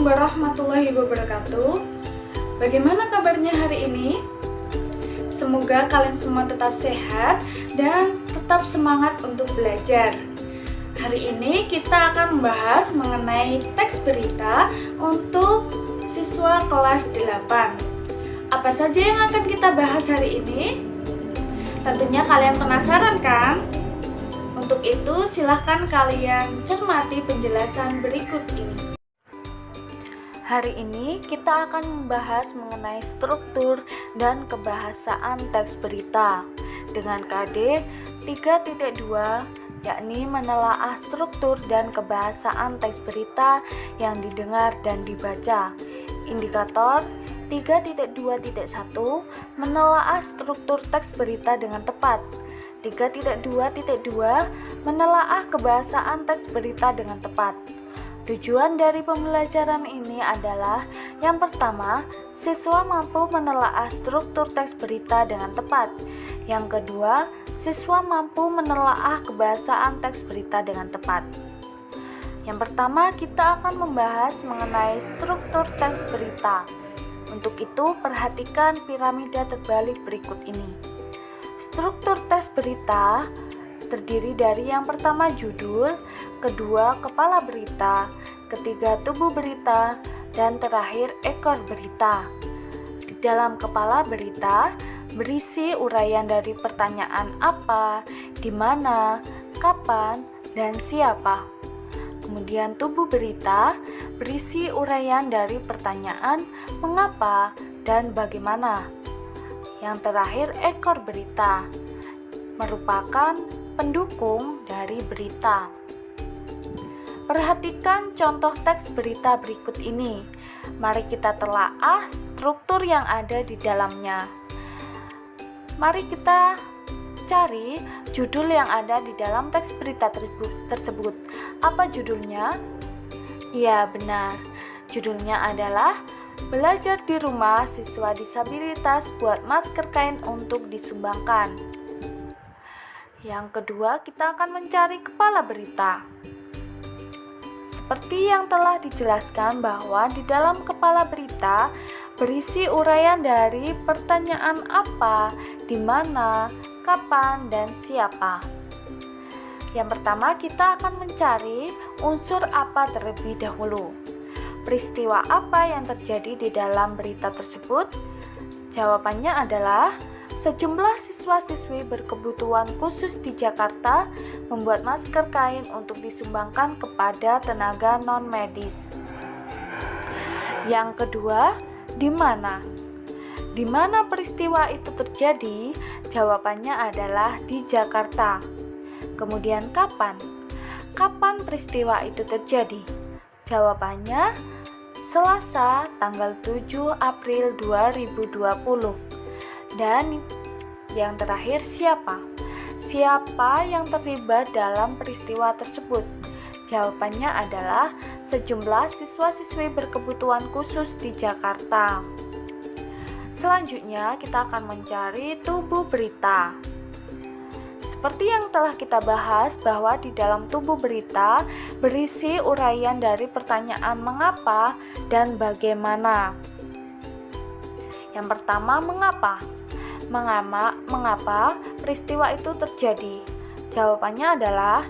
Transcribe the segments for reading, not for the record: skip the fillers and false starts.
warahmatullahi wabarakatuh. Bagaimana kabarnya hari ini? Semoga kalian semua tetap sehat dan tetap semangat untuk belajar. Hari ini kita akan membahas mengenai teks berita untuk siswa kelas 8. Apa saja yang akan kita bahas hari ini? Tentunya kalian penasaran kan? Untuk itu silahkan kalian cermati penjelasan berikut ini. Hari ini kita akan membahas mengenai struktur dan kebahasaan teks berita dengan KD 3.2, yakni menelaah struktur dan kebahasaan teks berita yang didengar dan dibaca. Indikator 3.2.1 menelaah struktur teks berita dengan tepat. 3.2.2 menelaah kebahasaan teks berita dengan tepat. Tujuan dari pembelajaran ini adalah yang pertama, siswa mampu menelaah struktur teks berita dengan tepat. Yang kedua, siswa mampu menelaah kebahasaan teks berita dengan tepat. Yang pertama, kita akan membahas mengenai struktur teks berita. Untuk itu, perhatikan piramida terbalik berikut ini. Struktur teks berita terdiri dari yang pertama judul, kedua kepala berita, ketiga tubuh berita, dan terakhir ekor berita. Di dalam kepala berita berisi uraian dari pertanyaan apa, di mana, kapan, dan siapa. Kemudian tubuh berita berisi uraian dari pertanyaan mengapa dan bagaimana. Yang terakhir ekor berita merupakan pendukung dari berita. Perhatikan contoh teks berita berikut ini. Mari kita telaah struktur yang ada di dalamnya. Mari kita cari judul yang ada di dalam teks berita tersebut. Apa judulnya? Ya, benar. Judulnya adalah Belajar di Rumah Siswa Disabilitas Buat Masker Kain untuk Disumbangkan. Yang kedua, kita akan mencari kepala berita. Seperti yang telah dijelaskan bahwa di dalam kepala berita berisi uraian dari pertanyaan apa, di mana, kapan, dan siapa. Yang pertama, kita akan mencari unsur apa terlebih dahulu. Peristiwa apa yang terjadi di dalam berita tersebut? Jawabannya adalah sejumlah siswa-siswi berkebutuhan khusus di Jakarta membuat masker kain untuk disumbangkan kepada tenaga non-medis. Yang kedua, di mana? Di mana peristiwa itu terjadi? Jawabannya adalah di Jakarta. Kemudian kapan? Kapan peristiwa itu terjadi? Jawabannya Selasa tanggal 7 April 2020. Dan yang terakhir siapa? Siapa yang terlibat dalam peristiwa tersebut? Jawabannya adalah sejumlah siswa-siswi berkebutuhan khusus di Jakarta. Selanjutnya kita akan mencari tubuh berita. Seperti yang telah kita bahas bahwa di dalam tubuh berita berisi uraian dari pertanyaan mengapa dan bagaimana. Yang pertama, mengapa? Mengapa peristiwa itu terjadi? Jawabannya adalah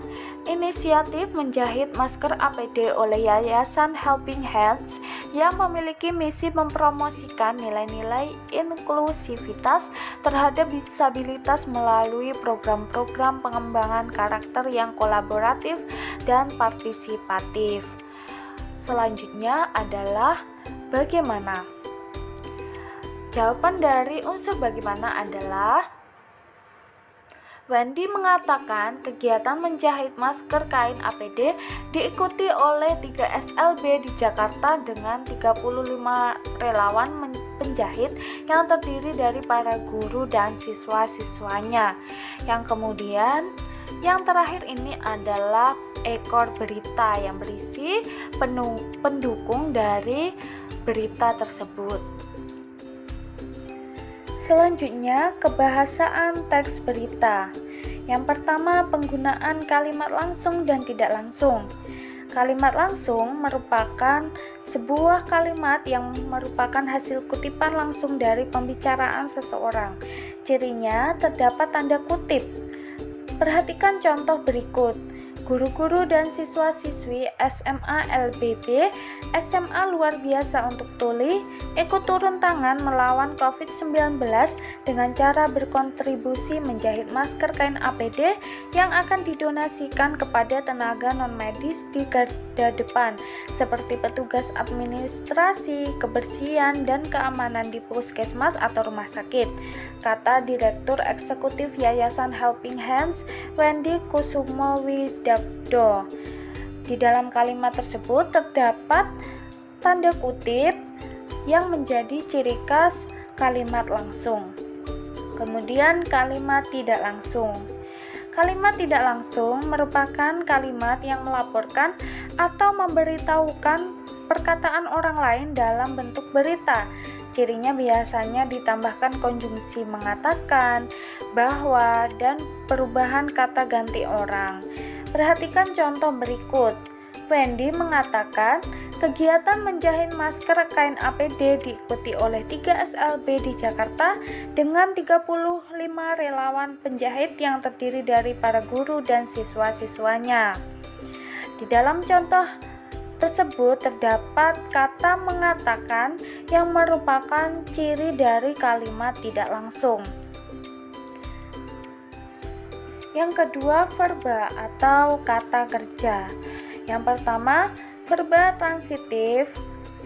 inisiatif menjahit masker APD oleh Yayasan Helping Hands yang memiliki misi mempromosikan nilai-nilai inklusivitas terhadap disabilitas melalui program-program pengembangan karakter yang kolaboratif dan partisipatif. Selanjutnya adalah bagaimana? Jawaban dari unsur bagaimana adalah Wendy mengatakan kegiatan menjahit masker kain APD diikuti oleh 3 SLB di Jakarta dengan 35 relawan penjahit yang terdiri dari para guru dan siswa-siswanya. Yang kemudian yang terakhir ini adalah ekor berita yang berisi pendukung dari berita tersebut. Selanjutnya, kebahasaan teks berita. Yang pertama, penggunaan kalimat langsung dan tidak langsung. Kalimat langsung merupakan sebuah kalimat yang merupakan hasil kutipan langsung dari pembicaraan seseorang. Cirinya terdapat tanda kutip. Perhatikan contoh berikut. Guru-guru dan siswa-siswi SMA LBB, SMA luar biasa untuk tuli, ikut turun tangan melawan COVID-19 dengan cara berkontribusi menjahit masker kain APD yang akan didonasikan kepada tenaga non-medis di garda depan, seperti petugas administrasi, kebersihan, dan keamanan di puskesmas atau rumah sakit, kata Direktur Eksekutif Yayasan Helping Hands, Wendy Kusumowidabdo. Di dalam kalimat tersebut terdapat tanda kutip yang menjadi ciri khas kalimat langsung. Kemudian kalimat tidak langsung. Kalimat tidak langsung merupakan kalimat yang melaporkan atau memberitahukan perkataan orang lain dalam bentuk berita. Cirinya biasanya ditambahkan konjungsi mengatakan, bahwa, dan perubahan kata ganti orang. Perhatikan contoh berikut. Wendy mengatakan, kegiatan menjahit masker kain APD diikuti oleh 3 SLB di Jakarta dengan 35 relawan penjahit yang terdiri dari para guru dan siswa-siswanya. Di dalam contoh tersebut terdapat kata mengatakan yang merupakan ciri dari kalimat tidak langsung. Yang kedua, verba atau kata kerja. Yang pertama, verba transitif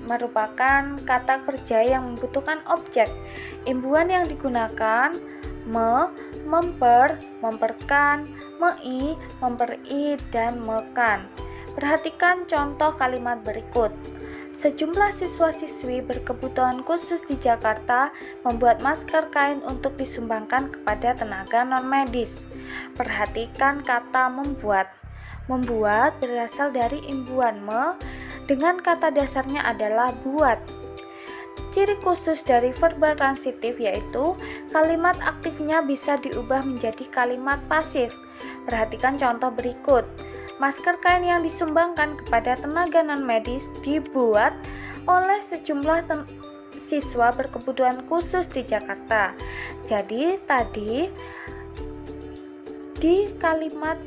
merupakan kata kerja yang membutuhkan objek. Imbuhan yang digunakan memper, memperkan, mei, memperi, dan mekan. Perhatikan contoh kalimat berikut. Sejumlah siswa-siswi berkebutuhan khusus di Jakarta membuat masker kain untuk disumbangkan kepada tenaga non-medis. Perhatikan kata membuat. Membuat berasal dari imbuhan me dengan kata dasarnya adalah buat. Ciri khusus dari verba transitif yaitu kalimat aktifnya bisa diubah menjadi kalimat pasif. Perhatikan contoh berikut. Masker kain yang disumbangkan kepada tenaga non-medis dibuat oleh sejumlah siswa berkebutuhan khusus di Jakarta. Jadi tadi di kalimat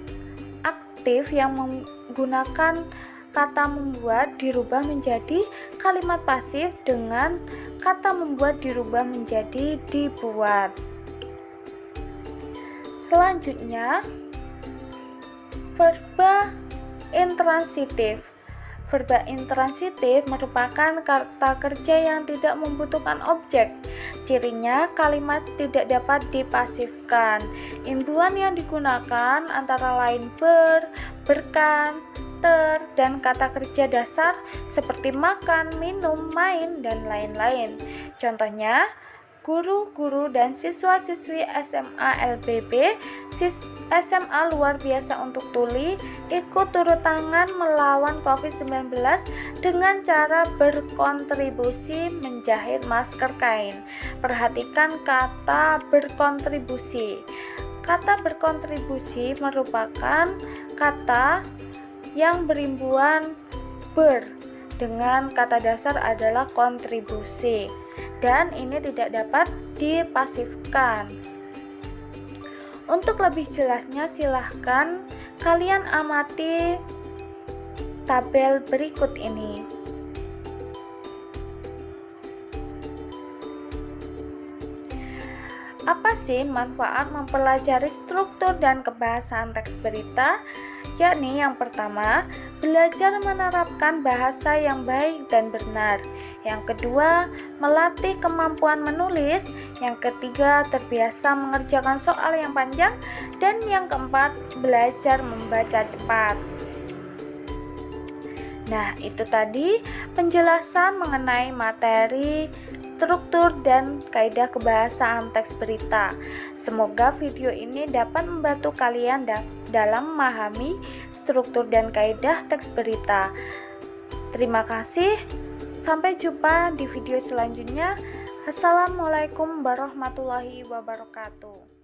aktif yang menggunakan kata membuat dirubah menjadi kalimat pasif dengan kata membuat dirubah menjadi dibuat. Selanjutnya, verba intransitif. Verba intransitif merupakan kata kerja yang tidak membutuhkan objek. Cirinya kalimat tidak dapat dipasifkan. Imbuhan yang digunakan antara lain ber, berkan, ter, dan kata kerja dasar seperti makan, minum, main, dan lain-lain. Contohnya, guru-guru dan siswa-siswi SMA LBB, SMA luar biasa untuk tuli, ikut turun tangan melawan COVID-19 dengan cara berkontribusi menjahit masker kain. Perhatikan kata berkontribusi. Kata berkontribusi merupakan kata yang berimbuhan ber dengan kata dasar adalah kontribusi. Dan ini tidak dapat dipasifkan. Untuk lebih jelasnya silahkan kalian amati tabel berikut ini. Apa sih manfaat mempelajari struktur dan kebahasaan teks berita? Yakni yang pertama, belajar menerapkan bahasa yang baik dan benar. Yang kedua, melatih kemampuan menulis. Yang ketiga, terbiasa mengerjakan soal yang panjang. Dan yang keempat, belajar membaca cepat. Nah, itu tadi penjelasan mengenai materi, struktur, dan kaidah kebahasaan teks berita. Semoga video ini dapat membantu kalian dalam memahami struktur dan kaidah teks berita. Terima kasih. Sampai jumpa di video selanjutnya. Assalamualaikum warahmatullahi wabarakatuh.